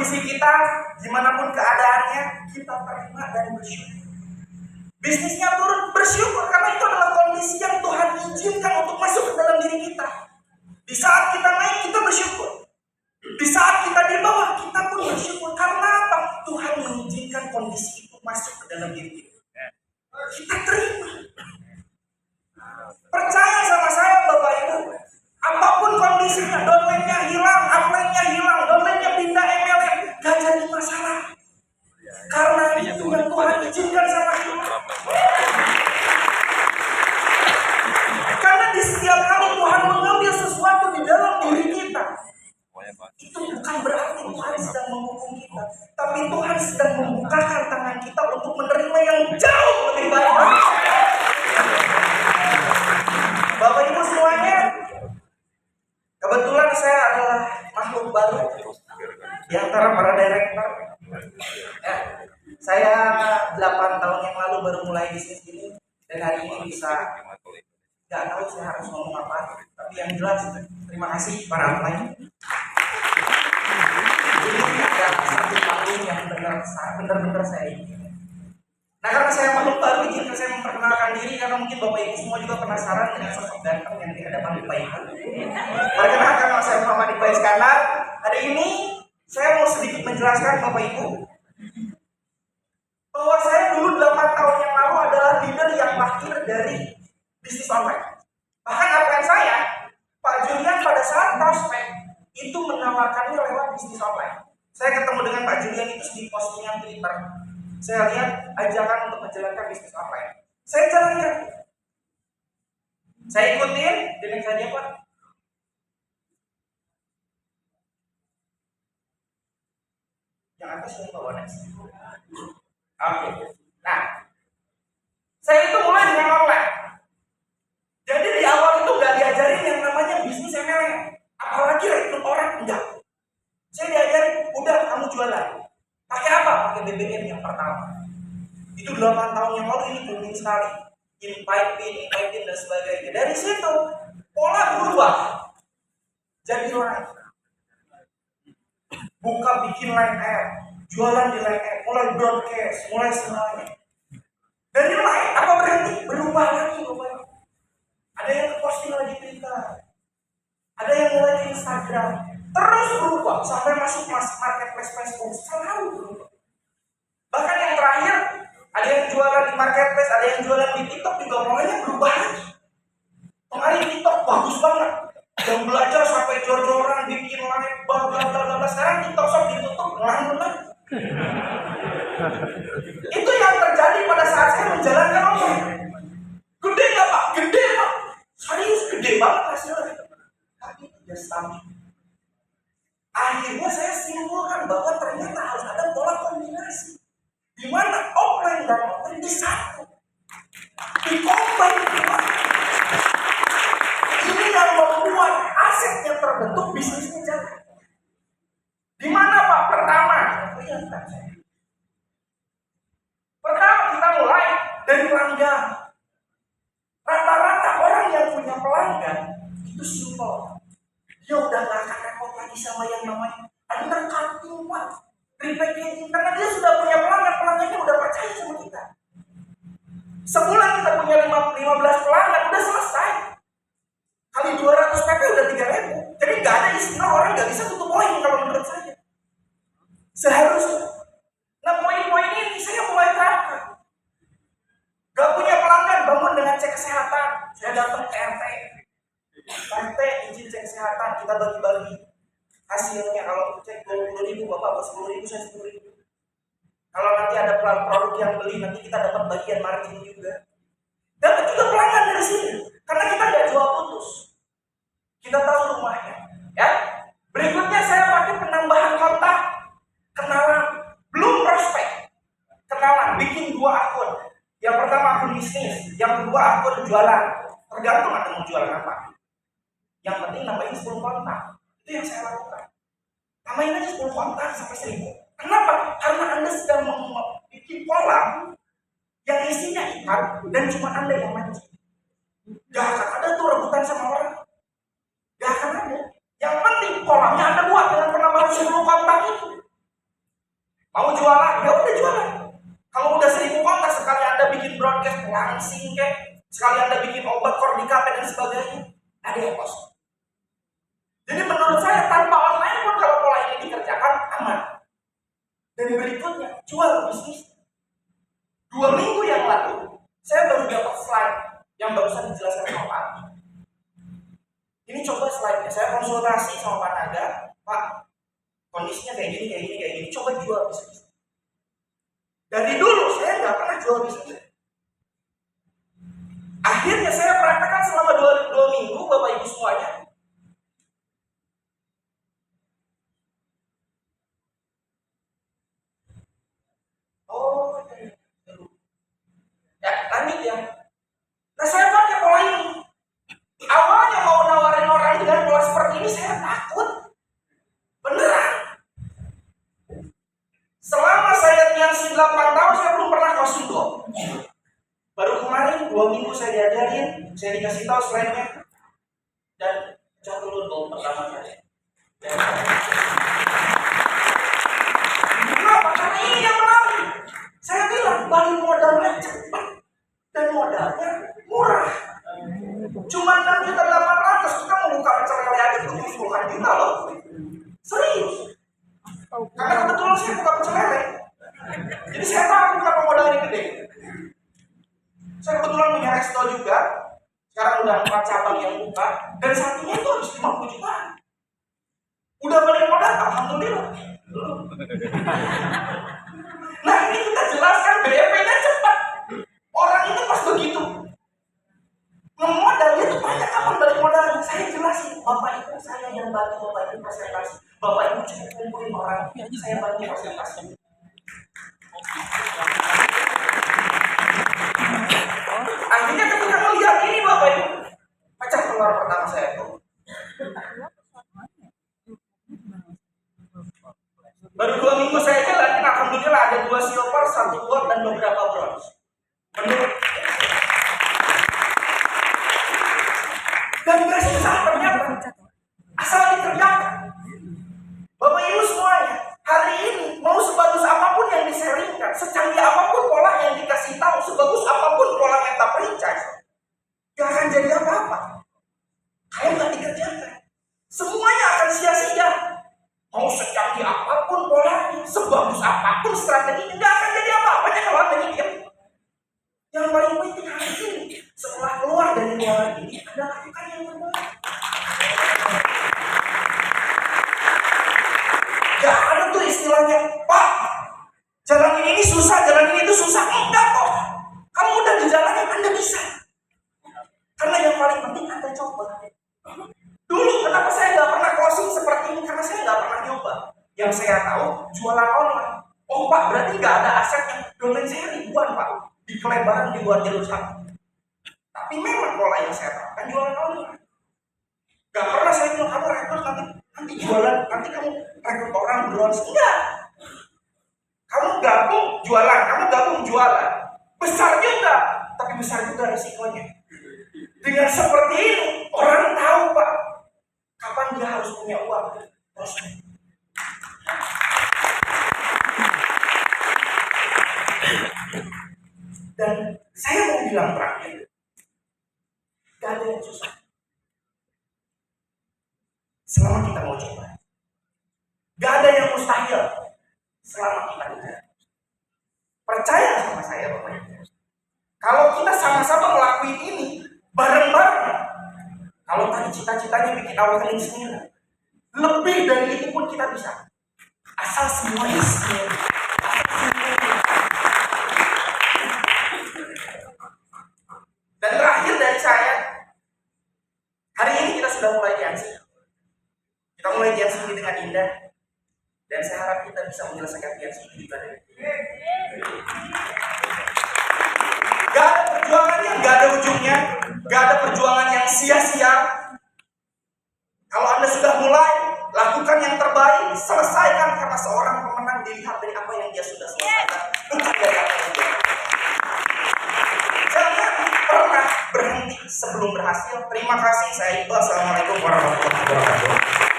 kondisi kita, gimana pun keadaannya, kita terima dan bersyukur. Bisnisnya turun, bersyukur karena itu adalah kondisi yang Tuhan izinkan untuk masuk ke dalam diri kita. Di saat kita naik, kita bersyukur. Di saat kita di bawah, kita pun bersyukur. Karena apa? Tuhan mengizinkan kondisi itu masuk ke dalam diri kita. Kita terima. Percaya sama saya Bapak Ibu, apapun kondisinya, downline-nya hilang, upline-nya hilang, downline-nya pindah MLM, gak jadi masalah. Karena itu yang Tuhan izinkan sama kita. Karena di setiap kali Tuhan mengambil sesuatu di dalam diri kita, itu bukan berarti Tuhan sedang menghukum kita, tapi Tuhan sedang membukakan tangan kita untuk menerima yang jauh lebih baik. Bapak Ibu semuanya, kebetulan saya adalah makhluk baru di antara para direktur. Ya, saya 8 tahun yang lalu baru mulai bisnis ini, dan hari ini bisa nggak tahu saya harus ngomong apa, tapi yang jelas terima kasih para upline. Jadi ada satu panggung yang benar-benar saya ingin. Nah, karena saya makhluk baru, izinkan saya memperkenalkan diri, karena mungkin Bapak Ibu semua juga penasaran dengan sosok ganteng yang di hadapan Bapak Ibu. Perkenalkan, nama saya Muhammad Iqbal Iskandar. Hari ini saya mau sedikit menjelaskan Bapak Ibu bahwa saya dulu 8 tahun yang lalu adalah leader yang lahir dari bisnis online. Bahkan upline saya, Pak Julian, pada saat prospek itu menawarkannya lewat bisnis online. Saya ketemu dengan Pak Julian itu di postingan Twitter. Saya lihat ajakan untuk menjalankan bisnis online. Saya jalankan. Saya ikutin dengan saya Pak. Yang atas ini bawa next. Oke. Nah, saya itu mulai dengan online. Jadi di awal itu nggak diajarin yang namanya bisnis MLM, apalagi rekrut orang, enggak. Saya diajarin, udah kamu jualan. Pakai apa? Pakai BBM yang pertama. Itu 8 tahun yang lalu, ini booming sekali. Invite dan sebagainya. Dari situ pola berubah. Jadi live. Buka bikin line app, jualan di line app, mulai broadcast, mulai semuanya. Dari live apa berhenti? Berubah lagi, Bapak. Ada yang posting lagi Twitter, ada yang mulai di Instagram, terus berubah sampai masuk marketplace Facebook, selalu berubah. Bahkan yang terakhir, ada yang jualan di marketplace, ada yang jualan di TikTok juga mulainya berubah lagi. Kemarin TikTok bagus banget, yang belajar sampai jor-joran, bikin live, bla. Sekarang TikTok Shop ditutup, benar. Itu yang terjadi pada saat saya menjalankan online. Gede nggak Pak? Gede Pak. Serius gede banget hasilnya. Tapi tidak stabil. Akhirnya saya simpulkan bahwa ternyata harus ada pola kombinasi, di mana offline dan online disatu, dikombin. Ini yang membuat aset yang terbentuk bisnisnya jalan. Di mana Pak? Pertama, kita mulai dari pelanggan. Rata-rata orang yang punya pelanggan itu simpel. Dia udah gak akan repot lagi sama yang namanya undercutting, repackaging, karena dia sudah punya pelanggan, pelanggannya udah percaya sama kita. Sebulan kita punya 15 pelanggan, udah selesai. Kali 200 PP udah 3.000. Jadi gak ada istilah orang gak bisa tutup poin kalau menurut saya. Seharusnya. Nah, poin-poin ini saya mulai terapkan. Gak punya pelanggan, bangun dengan cek kesehatan. Saya datang ke RT. RT izin cek kesehatan, kita bagi-bagi. Hasilnya kalau cek 20.000, Bapak buat 10.000, saya 10.000. Kalau nanti ada produk yang beli, nanti kita dapat bagian margin juga. Dapat juga pelanggan dari sini. Karena kita nggak jual putus. Kita tahu rumahnya. Ya. Berikutnya saya pakai penambahan kontak. Kenalan. Belum prospek. Kenalan. Bikin 2 akun. Yang pertama akun bisnis. Yang kedua akun jualan. Tergantung Anda mau jualan apa. Yang penting nambahin 10 kontak. Itu yang saya lakukan. Tambahin aja 10 kontak sampai 1.000. Kenapa? Karena Anda sedang bikin pola yang isinya ikan dan cuma Anda yang mancing. Gak akan ada tuh rebutan sama orang. Gak akan ada. Yang penting kolamnya Anda buat dengan penambahan 10 kontak itu. Mau jualan, ya udah jualan. Kalau udah 1000 kontak, sekali Anda bikin broadcast langsing kayak, sekali Anda bikin obat kordika dan sebagainya, ada yang kosong. Jadi menurut saya tanpa online pun kalau pola ini dikerjakan aman. Dan berikutnya jual bisnis. 2 minggu yang lalu saya baru dapat slide yang barusan dijelaskan sama Pak. Ini coba slide-nya. Saya konsultasi sama Pak Naga, Pak, kondisinya kayak gini, coba jual bisnis. Dari dulu saya nggak pernah jual bisnis. Akhirnya saya praktekkan selama 2 minggu, Bapak Ibu semuanya. Oh, ya lanjut ya. Nah saya pakai pola ini. Awalnya mau nawarin orang dengan pola seperti ini saya takut. Beneran. Selama saya tiansi 8 tahun saya belum pernah closing call. Baru kemarin 2 minggu saya diajarin, saya dikasih tahu slide-nya dan pecah dulu call pertama saya. Kenapa? Karena ini yang menarik. Saya bilang balik modalnya cepat dan modalnya murah. Cuma 6.800.000 kita mau buka pecel lele aja butuh puluhan juta loh. Serius. Karena kebetulan saya buka pecel lele. Jadi saya tahu kenapa modalnya gede. Saya kebetulan punya resto juga. Sekarang udah 4 cabang yang buka dan satunya itu harus 50 jutaan. Udah balik modal, alhamdulillah. Nah ini kita jelaskan BEP-nya cepat. Orang itu pas begitu memodal, dia tuh tanya kapan balik modalnya. Saya jelasin, Bapak Ibu saya yang bantu Bapak Ibu presentasi. Bapak Ibu cukup kumpulin orang, saya bantu presentasi. Akhirnya ketika melihat ini Bapak Ibu, pecah telur pertama saya tuh. Baru 2 minggu saya jalanin, alhamdulillah ada 2 silver, 1 gold dan beberapa bronze. Dan gak susah ternyata, asal dikerjakan. Bapak Ibu semuanya, hari ini mau sebagus apapun yang diseringkan, secanggih apapun pola yang dikasih tahu, sebagus apapun pola meta franchise, gak akan jadi apa-apa kalau gak dikerjakan. Semuanya akan sia-sia. Mau secanggih apapun polanya, sebagus apapun strateginya, gak akan jadi apa-apa kalau Anda diam. Yang paling penting hari ini, setelah keluar dari ruangan ini, Anda lakukan yang terbaik. Gak ada tuh istilahnya, Pak, jalan ini susah, jalan ini itu susah. Enggak kok. Kamu udah di jalannya, Anda bisa. Karena yang paling penting Anda coba. Dulu kenapa saya gak pernah closing seperti ini? Karena saya gak pernah nyoba. Yang saya tahu, jualan online. Oh Pak, berarti gak ada aset yang domain saya ribuan Pak. Di kelebaran di luar jalur satu. Tapi memang pola yang saya terapkan jualan online. Gak pernah saya bilang kamu rekrut nanti jualan, nanti kamu rekrut orang bronze. Enggak. Kamu gabung jualan. Besar juga, tapi besar juga risikonya. Dengan seperti ini, orang tahu Pak, kapan dia harus punya uang. Terus. Dan saya mau bilang terakhir, gak ada yang susah. Selama kita mau coba. Gak ada yang mustahil selama kita coba. Percaya sama saya Bapak Ibu. Kalau kita sama-sama ngelakuin ini bareng-bareng, kalau tadi cita-citanya bikin awakening sendiri, lebih dari itu pun kita bisa. Asal semuanya skill. Dan terakhir dari saya, hari ini kita sudah mulai janji. Kita mulai janji ini dengan indah. Dan saya harap kita bisa menyelesaikan janji ini di ibadah. Gak ada perjuangan yang gak ada ujungnya. Gak ada perjuangan yang sia-sia. Kalau Anda sudah mulai, lakukan yang terbaik. Selesaikan, karena seorang pemenang dilihat dari apa yang dia sudah selesaikan, bukan dari apa yang dia lakukan. Jangan pernah berhenti sebelum berhasil. Terima kasih. Saya Iqbal. Assalamualaikum warahmatullahi wabarakatuh.